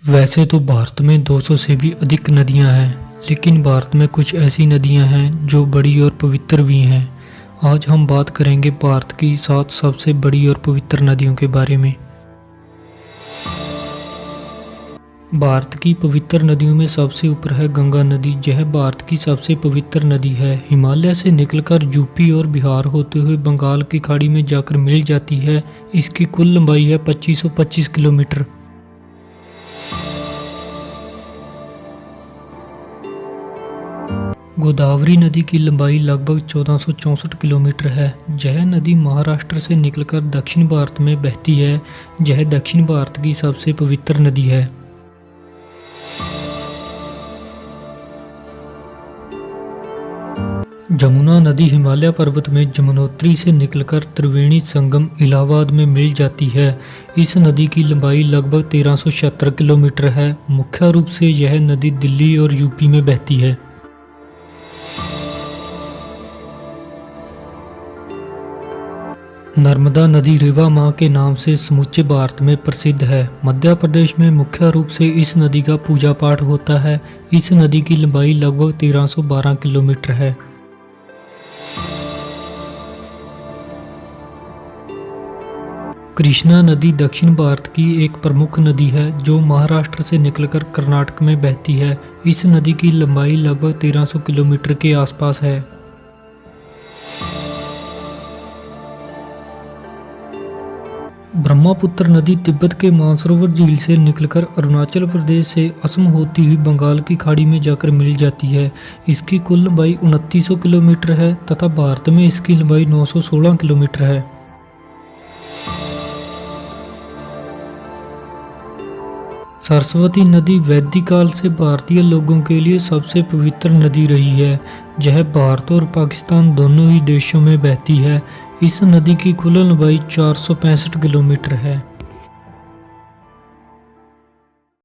वैसे तो भारत में 200 से भी अधिक नदियां हैं, लेकिन भारत में कुछ ऐसी नदियां हैं जो बड़ी और पवित्र भी हैं। आज हम बात करेंगे भारत की 7 सबसे बड़ी और पवित्र नदियों के बारे में। भारत की पवित्र नदियों में सबसे ऊपर है गंगा नदी। यह भारत की सबसे पवित्र नदी है। हिमालय से निकलकर यूपी और बिहार होते हुए बंगाल की खाड़ी में जाकर मिल जाती है। इसकी कुल लंबाई है 2525 किलोमीटर। गोदावरी नदी की लंबाई लगभग 1464 किलोमीटर है। यह नदी महाराष्ट्र से निकलकर दक्षिण भारत में बहती है। यह दक्षिण भारत की सबसे पवित्र नदी है। जमुना नदी हिमालय पर्वत में यमुनोत्री से निकलकर त्रिवेणी संगम इलाहाबाद में मिल जाती है। इस नदी की लंबाई लगभग 1376 किलोमीटर है। मुख्य रूप से यह नदी दिल्ली और यूपी में बहती है। नर्मदा नदी रेवा माँ के नाम से समूचे भारत में प्रसिद्ध है। मध्य प्रदेश में मुख्य रूप से इस नदी का पूजा पाठ होता है। इस नदी की लंबाई लगभग 1312 किलोमीटर है। कृष्णा नदी दक्षिण भारत की एक प्रमुख नदी है जो महाराष्ट्र से निकलकर कर्नाटक में बहती है। इस नदी की लंबाई लगभग 1300 किलोमीटर के आसपास है। ब्रह्मपुत्र नदी तिब्बत के मानसरोवर झील से निकलकर अरुणाचल प्रदेश से असम होती हुई बंगाल की खाड़ी में जाकर मिल जाती है। इसकी कुल लंबाई 2900 किलोमीटर है तथा भारत में इसकी लंबाई 916 किलोमीटर है। सरस्वती नदी वैदिक काल से भारतीय लोगों के लिए सबसे पवित्र नदी रही है। यह भारत और पाकिस्तान दोनों ही देशों में बहती है। इस नदी की कुल लंबाई 465 किलोमीटर है।